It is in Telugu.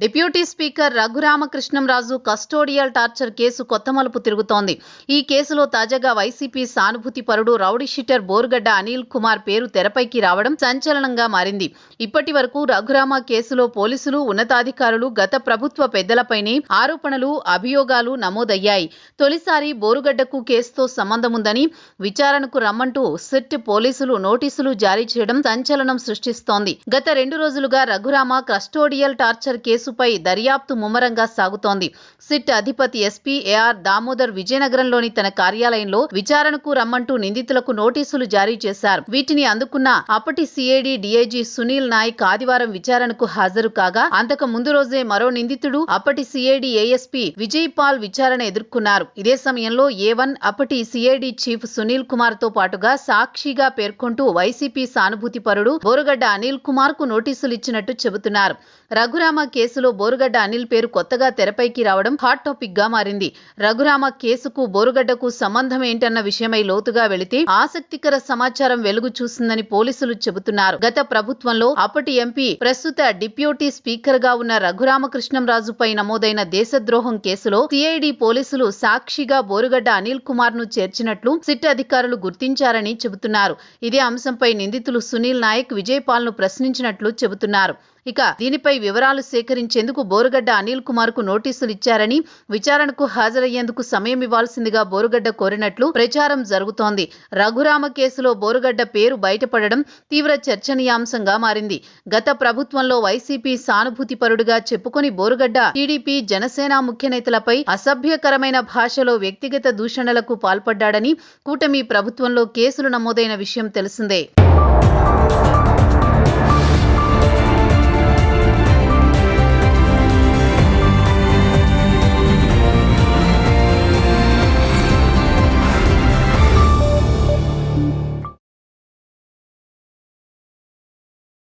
Deputy speaker Raghurama Krishnam Raju custodial torture case కొత్త మలుపు తిరుగుతోంది. ఈ కేసులో తాజాగా వైసీపీ సానుభూతి పరుడు రౌడీ షీటర్ బోరుగడ్డ అనిల్ కుమార్ పేరు తెరపైకి రావడం సంచలనంగా మారింది. ఇప్పటి వరకు రఘురామ కేసులో పోలీసులు, ఉన్నతాధికారులు, గత ప్రభుత్వ పెద్దలపైనే ఆరోపణలు, అభియోగాలు నమోదయ్యాయి. తొలిసారి బోరుగడ్డకు కేసుతో సంబంధముందని విచారణకు రమ్మంటూ సిట్ పోలీసులు నోటీసులు జారీ చేయడం సంచలనం సృష్టిస్తోంది. గత 2 రోజులుగా రఘురామ కస్టోడియల్ టార్చర్ కేసుపై దర్యాప్తు ముమ్మరంగా సాగుతోంది. సిట్ అధిపతి ఎస్పీ ఏఆర్ దామోదర్ విజయనగరంలోని తన కార్యాలయంలో విచారణకు రమ్మంటూ నిందితులకు నోటీసులు జారీ చేశారు. వీటిని అందుకున్న అప్పటి సిఐడి డీఐజీ సునీల్ నాయక్ ఆదివారం విచారణకు హాజరు కాగా, అంతకు ముందు రోజే మరో నిందితుడు అప్పటి సిఐడి ఏఎస్పీ విజయ్ పాల్ విచారణ ఎదుర్కొన్నారు. ఇదే సమయంలో A1 అప్పటి సిఐడి చీఫ్ సునీల్ కుమార్ తో పాటుగా సాక్షిగా పేర్కొంటూ వైసీపీ సానుభూతి పరుడు బోరుగడ్డ అనిల్ కుమార్ కు నోటీసులు ఇచ్చినట్టు చెబుతున్నారు. రఘురామ కేసులో బోరుగడ్డ అనిల్ పేరు కొత్తగా తెరపైకి రావడం హాట్ టాపిక్ గా మారింది. రఘురామ కేసుకు బోరుగడ్డకు సంబంధం ఏంటన్న విషయమై లోతుగా వెళితే ఆసక్తికర సమాచారం వెలుగు చూసిందని పోలీసులు చెబుతున్నారు. గత ప్రభుత్వంలో అప్పటి ఎంపీ, ప్రస్తుత డిప్యూటీ స్పీకర్ గా ఉన్న రఘురామకృష్ణంరాజుపై నమోదైన దేశద్రోహం కేసులో సిఐడి పోలీసులు సాక్షిగా బోరుగడ్డ అనిల్ కుమార్ ను చేర్చినట్లు సిట్ అధికారులు గుర్తించారని చెబుతున్నారు. ఇదే అంశంపై నిందితులు సునీల్ నాయక్, విజయ్ పాల్ ను ప్రశ్నించినట్లు చెబుతున్నారు. ఇక దీనిపై వివరాలు సేకరించేందుకు బోరుగడ్డ అనిల్ కుమార్ కు నోటీసులు ఇచ్చారని, విచారణకు హాజరయ్యేందుకు సమయం ఇవ్వాల్సిందిగా బోరుగడ్డ కోరినట్లు ప్రచారం జరుగుతోంది. రఘురామ కేసులో బోరుగడ్డ పేరు బయటపడడం తీవ్ర చర్చనీయాంశంగా మారింది. గత ప్రభుత్వంలో వైసీపీ సానుభూతి పరుడుగా చెప్పుకొని బోరుగడ్డ టీడీపీ, జనసేన ముఖ్య నేతలపై అసభ్యకరమైన భాషలో వ్యక్తిగత దూషణలకు పాల్పడ్డాడని కూటమి ప్రభుత్వంలో కేసులు నమోదైన విషయం తెలిసిందే.